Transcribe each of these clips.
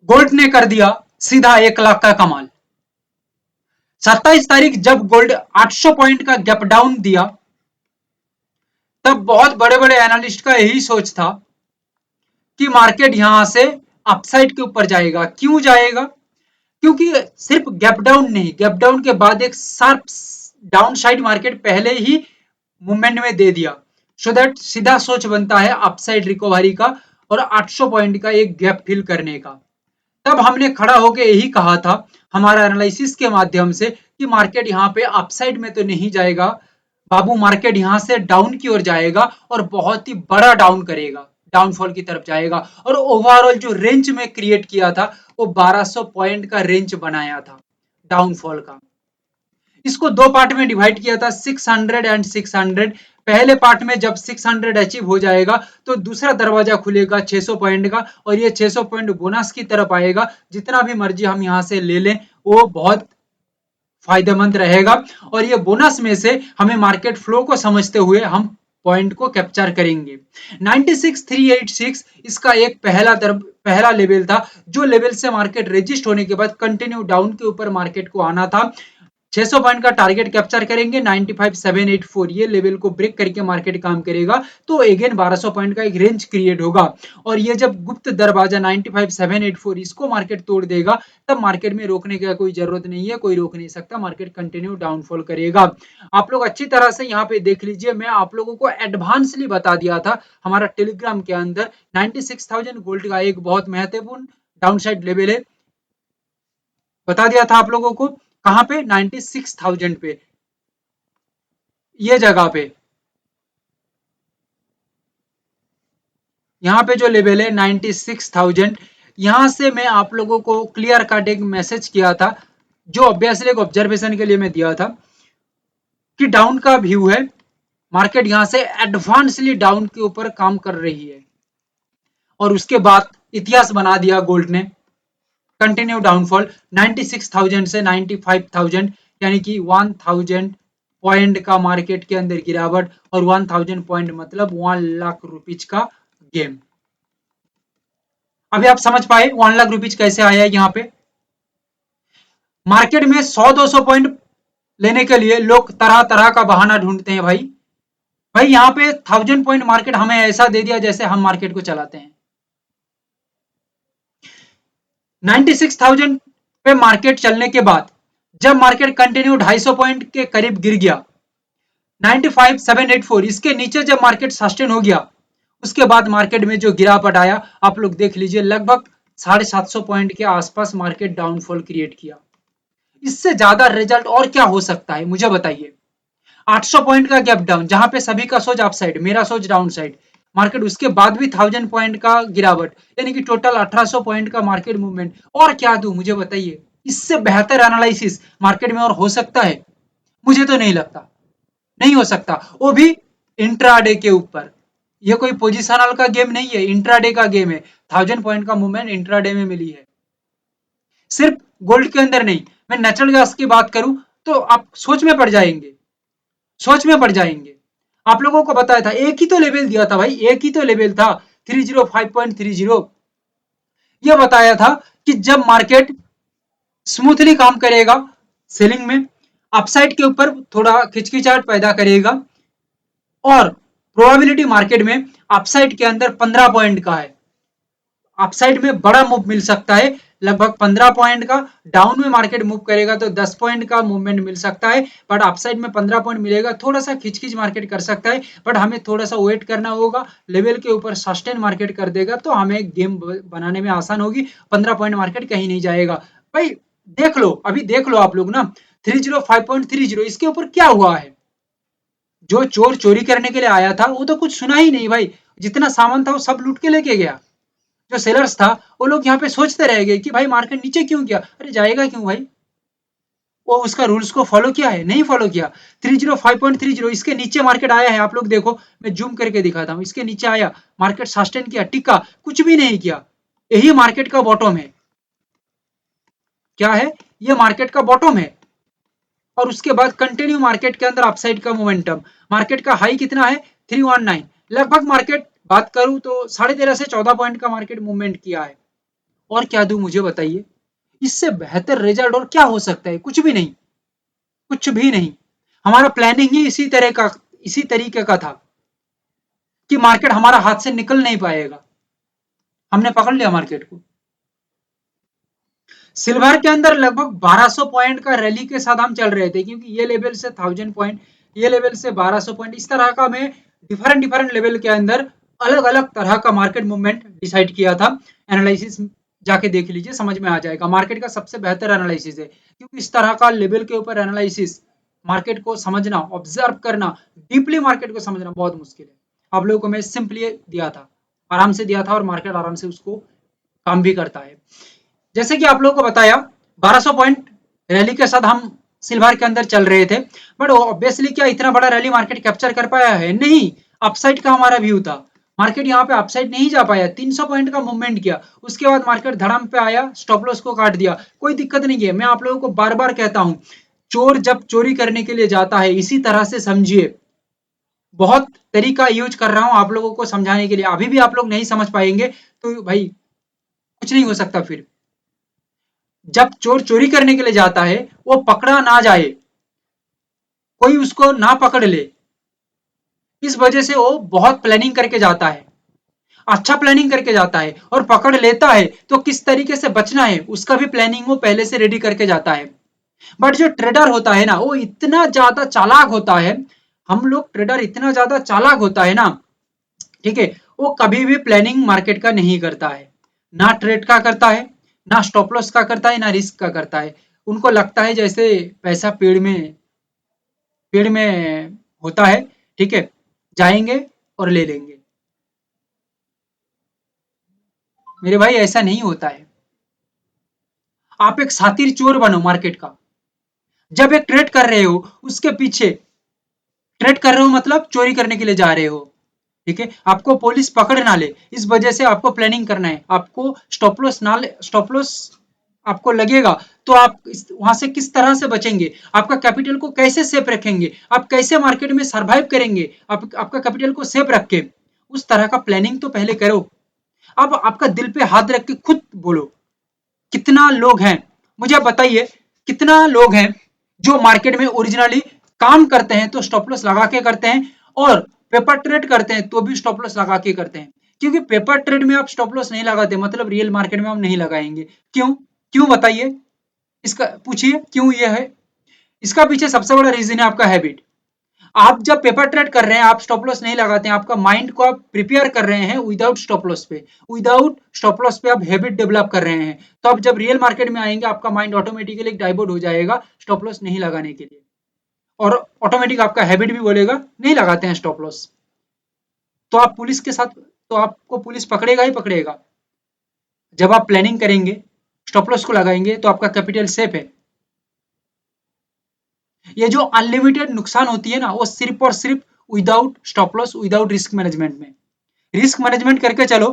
Gold ने कर दिया सीधा 1 लाख का कमाल। 27 तारीख जब गोल्ड 800 पॉइंट का गैप डाउन दिया, तब बहुत बड़े बड़े एनालिस्ट का यही सोच था कि मार्केट यहां से अपसाइड के ऊपर जाएगा। क्यों जाएगा? क्योंकि सिर्फ गैप डाउन नहीं, गैप डाउन के बाद एक शार्प डाउन साइड मार्केट पहले ही मूवमेंट में दे दिया, सो दैट सीधा सोच बनता है अपसाइड रिकवरी का और 800 पॉइंट का एक गैप फिल करने का। तब हमने खड़ा होकर यही कहा था हमारा एनालिसिस के माध्यम से कि मार्केट यहाँ पे अपसाइड में तो नहीं जाएगा बाबू, मार्केट यहाँ से डाउन की ओर जाएगा और बहुत ही बड़ा डाउन करेगा, डाउनफॉल की तरफ जाएगा। और ओवरऑल जो रेंज में क्रिएट किया था वो 1200 पॉइंट का रेंज बनाया था डाउनफॉल का। इसको दो पार्ट में डिवाइड किया था, 600 एंड 600। पहले पार्ट में जब 600 अचीव हो जाएगा तो दूसरा दरवाजा खुलेगा 600 पॉइंट का, और ये 600 पॉइंट बोनस की तरफ आएगा। जितना भी मर्जी हम यहां से ले लें वो बहुत फायदेमंद रहेगा, और ये बोनस में से हमें मार्केट फ्लो को समझते हुए हम पॉइंट को कैप्चर करेंगे। 96386 इसका एक पहला लेवल था, जो लेवल से मार्केट रेजिस्ट होने के बाद कंटिन्यू डाउन के ऊपर मार्केट को आना था। 600 पॉइंट का टारगेट कैप्चर करेंगे, 95784 ये लेवल को ब्रेक करके मार्केट काम करेगा तो अगेन 1200 पॉइंट का एक रेंज क्रिएट होगा। और ये जब गुप्त दरवाजा 95784 इसको मार्केट तोड़ देगा, तब मार्केट में रोकने की कोई जरूरत नहीं है, कोई रोक नहीं सकता, मार्केट कंटिन्यू डाउनफॉल करेगा। आप लोग अच्छी तरह से यहाँ पे देख लीजिए, मैं आप लोगों को एडवांसली बता दिया था हमारा टेलीग्राम के अंदर 96,000 गोल्ड का एक बहुत महत्वपूर्ण डाउनसाइड लेवल है, बता दिया था आप लोगों को। कहां पे? 96,000 पे, ये जगह पे, यहां पे जो लेवल है 96,000, यहां से मैं आप लोगों को क्लियर कट एक मैसेज किया था, जो ऑब्वियसली एक ऑब्जर्वेशन के लिए मैं दिया था कि डाउन का व्यू है, मार्केट यहां से एडवांसली डाउन के ऊपर काम कर रही है। और उसके बाद इतिहास बना दिया गोल्ड ने, कंटिन्यू डाउनफॉल 96,000 से 95,000, यानी कि 1000 पॉइंट का मार्केट के अंदर गिरावट, और 1000 पॉइंट मतलब 1 लाख रुपीज का गेम। अभी आप समझ पाए 1 लाख रुपीज कैसे आया है। यहाँ पे मार्केट में 100-200 पॉइंट लेने के लिए लोग तरह तरह का बहाना ढूंढते हैं भाई। भाई यहाँ पे 1000 पॉइंट मार्केट हमें ऐसा दे दिया जैसे हम मार्केट को चलाते हैं। 96,000 पे मार्केट चलने के बाद जब मार्केट कंटिन्यू 250 पॉइंट के करीब गिर गया, 95,784 इसके नीचे जब मार्केट सस्टेन हो गया, उसके बाद मार्केट में जो गिरावट आया आप लोग देख लीजिए, लगभग 750 पॉइंट के आसपास मार्केट डाउनफॉल क्रिएट किया। इससे ज्यादा रिजल्ट और क्या हो सकता है मुझे बताइए। 800 पॉइंट का गैप डाउन, जहां पे सभी का सोच अपसाइड, मेरा सोच डाउन साइड, मार्केट उसके बाद भी 1000 पॉइंट का गिरावट, यानी कि टोटल 1800 पॉइंट का मार्केट मूवमेंट। और क्या दूं मुझे बताइए, इससे बेहतर एनालिसिस मार्केट में और हो सकता है? मुझे तो नहीं लगता, नहीं हो सकता, वो भी इंट्राडे के ऊपर। ये कोई पोजिशनल का गेम नहीं है, इंट्राडे का गेम है। 1000 पॉइंट का मूवमेंट इंट्राडे में मिली है, सिर्फ गोल्ड के अंदर नहीं। मैं नेचुरल गैस की बात करूं तो आप सोच में पड़ जाएंगे, सोच में पड़ जाएंगे। आप लोगों को बताया था, एक ही तो लेवल दिया था भाई, एक ही तो लेवल था 305.30। ये बताया था कि जब मार्केट स्मूथली काम करेगा सेलिंग में, अपसाइड के ऊपर थोड़ा खिचखिचाहट पैदा करेगा, और प्रोबेबिलिटी मार्केट में अपसाइड के अंदर 15 पॉइंट का है, अपसाइड में बड़ा मूव मिल सकता है लगभग 15 पॉइंट का, डाउन में मार्केट मूव करेगा तो 10 पॉइंट का मूवमेंट मिल सकता है, बट अपसाइड में 15 पॉइंट मिलेगा। थोड़ा सा खिचखिच मार्केट कर सकता है, बट हमें थोड़ा सा वेट करना होगा, लेवल के ऊपर सस्टेन मार्केट कर देगा तो हमें गेम बनाने में आसान होगी। 15 पॉइंट मार्केट कहीं नहीं जाएगा भाई। देख लो, अभी देख लो आप लोग ना, 305.30 इसके ऊपर क्या हुआ है। जो चोर चोरी करने के लिए आया था वो तो कुछ सुना ही नहीं भाई, जितना सामान था वो सब लूट के लेके गया। जो सेलर्स था वो लोग यहाँ पे सोचते रह गए कि भाई मार्केट नीचे क्यों गया, अरे जाएगा क्यों भाई, वो उसका रूल्स को फॉलो किया है? नहीं फॉलो किया। 305.30 इसके नीचे मार्केट आया है, आप लोग देखो, मैं जूम करके दिखाता हूँ, इसके नीचे आया, मार्केट सस्टेन किया, टिका, कुछ भी नहीं किया। यही मार्केट का बॉटम है। क्या है ये? मार्केट का बॉटम है। और उसके बाद कंटिन्यू मार्केट के अंदर अपसाइड का मोमेंटम, मार्केट का हाई कितना है? 319, लगभग मार्केट बात करूं तो 13.5 से 14 पॉइंट का मार्केट मूवमेंट किया है। और क्या दूं मुझे बताइए, इससे बेहतर रिजल्ट और क्या हो सकता है? कुछ भी नहीं, कुछ भी नहीं। हमारा प्लानिंग ही इसी तरीके का था कि मार्केट हमारा हाथ से निकल नहीं पाएगा। हमने पकड़ लिया मार्केट को। सिल्वर के अंदर लगभग 1200 पॉइंट का रैली के साथ हम चल रहे थे, क्योंकि ये लेवल से 1000 पॉइंट, ये लेवल से 1200 पॉइंट, इस तरह का मैं डिफरेंट डिफरेंट लेवल के अंदर अलग अलग तरह का मार्केट मूवमेंट डिसाइड किया था। एनालिसिस जाके देख लीजिए, समझ में आ जाएगा। मार्केट का सबसे बेहतर एनालिसिस है, क्योंकि इस तरह का लेवल के ऊपर एनालिसिस, मार्केट को समझना, ऑब्जर्व करना, डीपली मार्केट को समझना बहुत मुश्किल है। आप लोगों को मैं सिंपली दिया था, आराम से दिया था, और मार्केट आराम से उसको काम भी करता है। जैसे कि आप लोगों को बताया 1200 पॉइंट रैली के साथ हम सिल्वर के अंदर चल रहे थे, बट ऑब्वियसली क्या इतना बड़ा रैली मार्केट कैप्चर कर पाया है? नहीं। अपसाइड का हमारा व्यू था, मार्केट यहाँ पे अपसाइड नहीं जा पाया, 300 पॉइंट का मूवमेंट किया, उसके बाद मार्केट धड़ाम पे आया, स्टॉप लॉस को काट दिया। कोई दिक्कत नहीं है, मैं आप लोगों को बार बार कहता हूं, चोर जब चोरी करने के लिए जाता है, इसी तरह से समझिए। बहुत तरीका यूज कर रहा हूं आप लोगों को समझाने के लिए, अभी भी आप लोग नहीं समझ पाएंगे तो भाई कुछ नहीं हो सकता। फिर जब चोर चोरी करने के लिए जाता है, वो पकड़ा ना जाए, कोई उसको ना पकड़ ले, इस वजह से वो बहुत प्लानिंग करके जाता है, अच्छा प्लानिंग करके जाता है, और पकड़ लेता है तो किस तरीके से बचना है उसका भी प्लानिंग वो पहले से रेडी करके जाता है। बट जो ट्रेडर होता है ना, वो इतना ज्यादा चालाक होता है, हम लोग ट्रेडर इतना ज्यादा चालाक होता है ना, ठीक है, वो कभी भी प्लानिंग मार्केट का नहीं करता है, ना ट्रेड का करता है, ना स्टॉप लॉस का करता है, ना रिस्क का करता है। उनको लगता है जैसे पैसा पेड़ में होता है, ठीक है, जाएंगे और ले लेंगे। मेरे भाई ऐसा नहीं होता है। आप एक शातिर चोर बनो मार्केट का। जब एक ट्रेड कर रहे हो, उसके पीछे ट्रेड कर रहे हो मतलब चोरी करने के लिए जा रहे हो, ठीक है, आपको पुलिस पकड़ ना ले, इस वजह से आपको प्लानिंग करना है, आपको स्टॉप लॉस ना ले, स्टॉप लॉस आपको लगेगा तो आप वहां से किस तरह से बचेंगे, आपका कैपिटल को कैसे सेफ रखेंगे, आप कैसे मार्केट में सरवाइव करेंगे, आपका कैपिटल को सेफ रख के, उस तरह का प्लानिंग तो पहले करो। अब आपका दिल पे हाथ रख के खुद बोलो, कितना लोग हैं, मुझे बताइए, कितना लोग हैं जो मार्केट में ओरिजिनली काम करते हैं तो स्टॉप लॉस लगा के करते हैं, और पेपर ट्रेड करते हैं तो भी स्टॉप लॉस लगा के करते हैं। क्योंकि पेपर ट्रेड में आप स्टॉप लॉस नहीं लगाते, मतलब रियल मार्केट में हम नहीं लगाएंगे। क्यों? क्यों बताइए, इसका पूछिए क्यों ये है। इसका पीछे सबसे बड़ा रीजन है आपका हैबिट। आप जब पेपर ट्रेड कर रहे हैं, आप स्टॉप लॉस नहीं लगाते हैं, आपका माइंड को आप प्रिपेयर कर रहे हैं विदाउट स्टॉप लॉस पे, विदाउट स्टॉप लॉस पे आप हैबिट डेवलप कर रहे हैं। तो अब जब रियल मार्केट में आएंगे, आपका माइंड ऑटोमेटिकली डाइवर्ट हो जाएगा स्टॉप लॉस नहीं लगाने के लिए, और ऑटोमेटिक आपका हैबिट भी बोलेगा नहीं लगाते हैं स्टॉप लॉस। तो आप पुलिस के साथ, तो आपको पुलिस पकड़ेगा ही पकड़ेगा। जब आप प्लानिंग करेंगे, स्टॉप लॉस को लगाएंगे, तो आपका कैपिटल सेफ है। ये जो अनलिमिटेड नुकसान होती है ना, वो सिर्फ और सिर्फ without stop loss, without risk management में। रिस्क मैनेजमेंट करके चलो,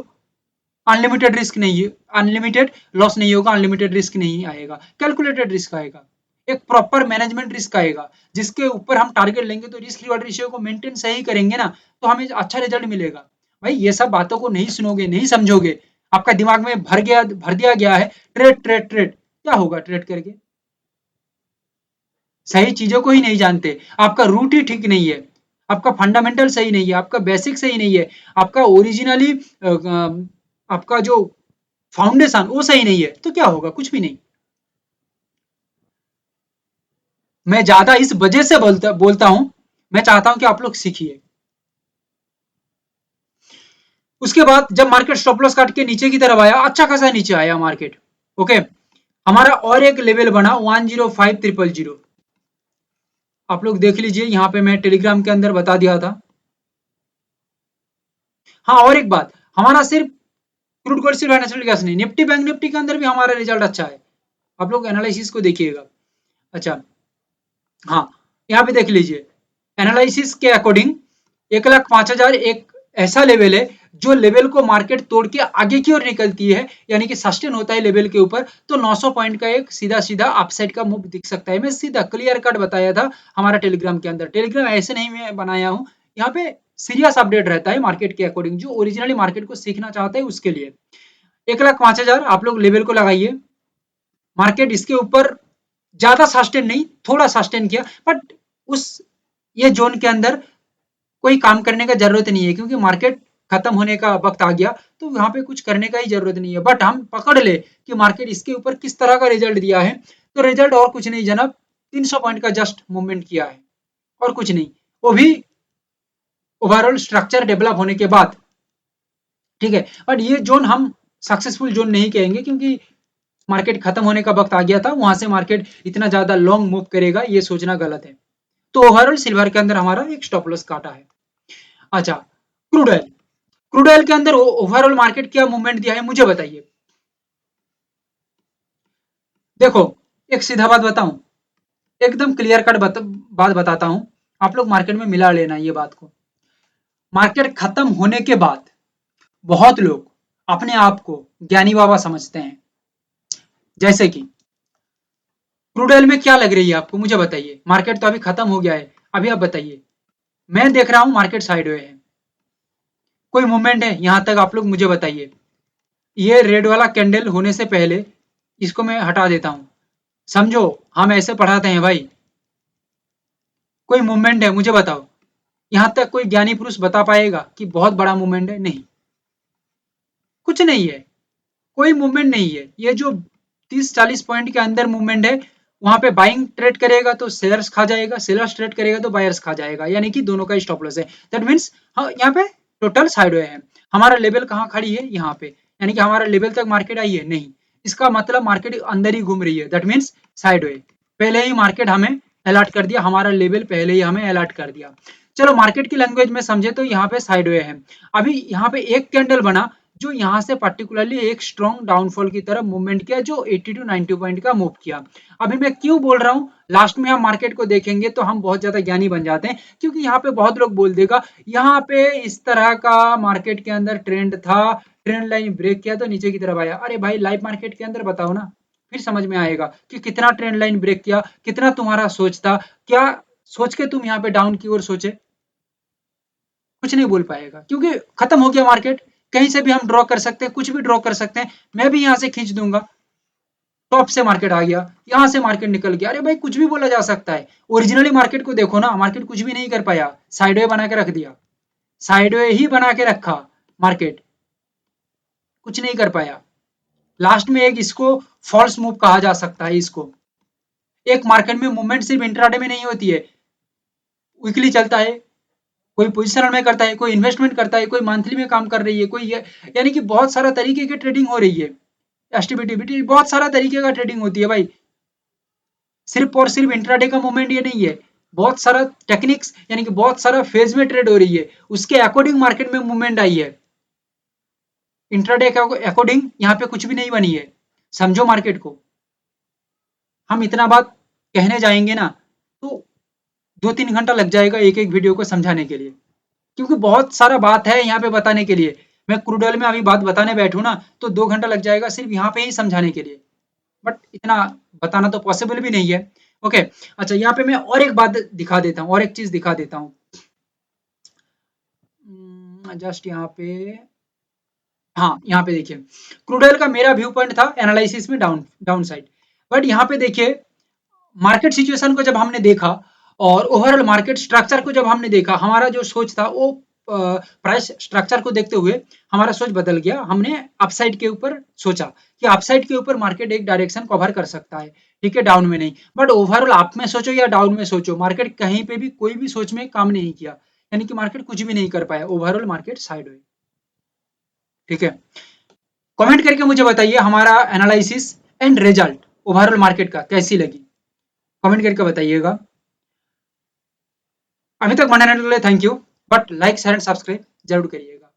अनलिमिटेड रिस्क नहीं है, अनलिमिटेड लॉस नहीं होगा, अनलिमिटेड रिस्क नहीं आएगा, कैलकुलेटेड रिस्क आएगा, एक प्रॉपर मैनेजमेंट रिस्क आएगा, जिसके ऊपर हम टारगेट लेंगे, तो रिस्क रिवार्ड रेशियो को मेंटेन सही करेंगे ना, तो हमें अच्छा रिजल्ट मिलेगा। भाई ये सब बातों को नहीं सुनोगे, नहीं समझोगे, आपका दिमाग में भर दिया गया है ट्रेड ट्रेड ट्रेड, क्या होगा ट्रेड करके? सही चीजों को ही नहीं जानते, आपका रूट ही ठीक नहीं है, आपका फंडामेंटल सही नहीं है, आपका बेसिक सही नहीं है, आपका ओरिजिनली आपका जो फाउंडेशन वो सही नहीं है, तो क्या होगा? कुछ भी नहीं। मैं ज्यादा इस वजह से बोलता हूं, मैं चाहता हूं कि आप लोग सीखिए। उसके बाद जब मार्केट स्टॉप लॉस काट के नीचे की तरफ आया, अच्छा खासा नीचे आया मार्केट, ओके, हमारा और एक लेवल बना 105,000। आप लोग देख लीजिए, यहाँ पे मैं टेलीग्राम के अंदर बता दिया था। हाँ, और एक बात, हमारा सिर्फ crude gold silver natural gas नहीं, निफ्टी बैंक निफ्टी के अंदर भी हमारा रिजल्ट अच्छा है। आप लोग एनालिसिस को देखिएगा। अच्छा, हाँ, यहाँ पे देख लीजिए, एनालिसिस के अकॉर्डिंग 1,05,000 एक ऐसा लेवल है जो लेवल को मार्केट तोड़ के आगे की ओर निकलती है, यानी कि सस्टेन होता है लेवल के ऊपर, तो 900 पॉइंट का एक सीधा सीधा अपसाइड का मूव दिख सकता है। मैं सीधा क्लियर कट बताया था हमारा टेलीग्राम के अंदर। टेलीग्राम ऐसे नहीं मैं बनाया हूँ, यहाँ पे सीरियस अपडेट रहता है मार्केट के अकॉर्डिंग, जो ओरिजिनली मार्केट को सीखना चाहता है उसके लिए। 1,05,000 आप लोग लेवल को लगाइए। मार्केट इसके ऊपर ज्यादा सस्टेन नहीं, थोड़ा सस्टेन किया, बट उस ये जोन के अंदर कोई काम करने का जरूरत नहीं है, क्योंकि मार्केट खत्म होने का वक्त आ गया, तो यहाँ पे कुछ करने का ही जरूरत नहीं है। बट हम पकड़ ले कि मार्केट इसके ऊपर किस तरह का रिजल्ट दिया है, तो रिजल्ट और कुछ नहीं जनाब, 300 पॉइंट का जस्ट मूवमेंट किया है और कुछ नहीं, वो भी ओवरऑल स्ट्रक्चर डेवलप होने के बाद। ठीक है, बट ये जोन हम सक्सेसफुल जोन नहीं कहेंगे, क्योंकि मार्केट खत्म होने का वक्त आ गया था, वहां से मार्केट इतना ज्यादा लॉन्ग मूव करेगा ये सोचना गलत है। तो ओवरऑल सिल्वर के अंदर हमारा एक स्टॉप लॉस काटा है। अच्छा, क्रूड ऑयल, क्रूड ऑयल के अंदर ओवरऑल मार्केट क्या मूवमेंट दिया है मुझे बताइए। देखो, एक सीधा बात बताऊं, एकदम क्लियर कट बात बताता हूं, आप लोग मार्केट में मिला लेना ये बात को। मार्केट खत्म होने के बाद बहुत लोग अपने आप को ज्ञानी बाबा समझते हैं। जैसे कि क्रूड ऑयल में क्या लग रही है आपको मुझे बताइए, मार्केट तो अभी खत्म हो गया है, अभी आप बताइए। मैं देख रहा हूं मार्केट साइडवे है, कोई मूवमेंट है यहां तक आप लोग मुझे बताइए। ये रेड वाला कैंडल होने से पहले इसको मैं हटा देता हूं, समझो हम ऐसे पढ़ाते हैं भाई। कोई मूवमेंट है मुझे बताओ, यहां तक कोई ज्ञानी पुरुष बता पाएगा कि बहुत बड़ा मूवमेंट है? नहीं, कुछ नहीं है, कोई मूवमेंट नहीं है। ये जो 30-40 पॉइंट के अंदर मूवमेंट है, वहां पे बाइंग ट्रेड करेगा तो सेलर्स खा जाएगा, सेलर्स ट्रेड करेगा तो बायर्स खा जाएगा, यानी कि दोनों का स्टॉप लॉस है। दैट मीन्स हाँ, यहाँ पे टोटल साइडवे है। हमारा लेवल कहाँ खड़ी है? यहाँ पे, यानी कि हमारा लेवल तक मार्केट आई है? नहीं, इसका मतलब मार्केट अंदर ही घूम रही है, दैट मीन्स साइडवे। पहले ही मार्केट हमें अलर्ट कर दिया, हमारा लेवल पहले ही हमें अलर्ट कर दिया। चलो मार्केट की लैंग्वेज में समझे तो यहाँ पे साइडवे है। अभी यहाँ पे एक कैंडल बना जो यहाँ से पर्टिकुलरली एक स्ट्रॉन्ग डाउनफॉल की तरफ मूवमेंट किया, जो 80 टू 90 पॉइंट का मूव किया। अभी मैं क्यों बोल रहा हूँ, लास्ट में हम मार्केट को देखेंगे तो हम बहुत ज्यादा ज्ञानी बन जाते हैं, क्योंकि यहाँ पे बहुत लोग बोल देगा यहाँ पे इस तरह का मार्केट के अंदर ट्रेंड था, ट्रेंड लाइन ब्रेक किया तो नीचे की तरफ आया। अरे भाई, लाइव मार्केट के अंदर बताओ ना, फिर समझ में आएगा कि कितना ट्रेंड लाइन ब्रेक किया, कितना तुम्हारा सोच था, क्या सोच के तुम यहाँ पे डाउन की ओर सोचे? कुछ नहीं बोल पाएगा, क्योंकि खत्म हो गया मार्केट। कहीं से भी हम ड्रॉ कर सकते हैं, कुछ भी ड्रॉ कर सकते हैं। मैं भी यहाँ से खींच दूंगा, टॉप से मार्केट आ गया, यहाँ से मार्केट निकल गया, अरे भाई कुछ भी बोला जा सकता है। ओरिजिनली मार्केट को देखो ना, मार्केट कुछ भी नहीं कर पाया, साइडवे बना के रख दिया, साइडवे ही बना के रखा मार्केट, कुछ नहीं कर पाया। लास्ट में एक इसको फॉल्स मूव कहा जा सकता है। इसको एक मार्केट में मूवमेंट सिर्फ इंट्राडे में नहीं होती है, वीकली चलता है, कोई पोजिशनल में करता है, कोई इन्वेस्टमेंट करता है, कोई मंथली में काम कर रही है, कोई यानी कि बहुत सारा तरीके की ट्रेडिंग हो रही है। एसटीबीटी बहुत सारा तरीके का ट्रेडिंग होती है भाई, सिर्फ और सिर्फ इंट्राडे का मूवमेंट ये नहीं है। बहुत सारा टेक्निक्स, यानी कि बहुत सारा फेज में ट्रेड हो रही है, उसके अकॉर्डिंग मार्केट में मूवमेंट आई है। इंट्राडे के अकॉर्डिंग यहाँ पे कुछ भी नहीं बनी है, समझो मार्केट को। हम इतना बात कहने जाएंगे ना तो 2-3 घंटा लग जाएगा एक एक वीडियो को समझाने के लिए, क्योंकि बहुत सारा बात है यहाँ पे बताने के लिए। मैं क्रूड ऑयल में अभी बात बताने बैठूं ना तो 2 घंटा लग जाएगा सिर्फ यहाँ पे ही समझाने के लिए, बट इतना बताना तो पॉसिबल भी नहीं है। ओके, अच्छा यहाँ पे मैं और एक बात दिखा देता हूँ, और एक चीज दिखा देता हूँ। जस्ट यहाँ पे, हाँ यहाँ पे देखिए, क्रूड ऑयल का मेरा व्यू पॉइंट था एनालिसिस में डाउन साइड, बट यहाँ पे देखिए मार्केट सिचुएशन को जब हमने देखा और ओवरऑल मार्केट स्ट्रक्चर को जब हमने देखा, हमारा जो सोच था वो प्राइस स्ट्रक्चर को देखते हुए हमारा सोच बदल गया। हमने अपसाइड के ऊपर सोचा कि अपसाइड के ऊपर मार्केट एक डायरेक्शन कवर कर सकता है, ठीक है, डाउन में नहीं। बट ओवरऑल अप में सोचो या डाउन में सोचो, मार्केट कहीं पे भी कोई भी सोच में काम नहीं किया, यानी कि मार्केट कुछ भी नहीं कर पाया, ओवरऑल मार्केट साइड हुई। ठीक है, कमेंट करके मुझे बताइए हमारा analysis and result overall market का कैसी लगी, कमेंट करके बताइएगा। अभी तक बनाने के लिए thank you, but like share and subscribe जरूर करिएगा।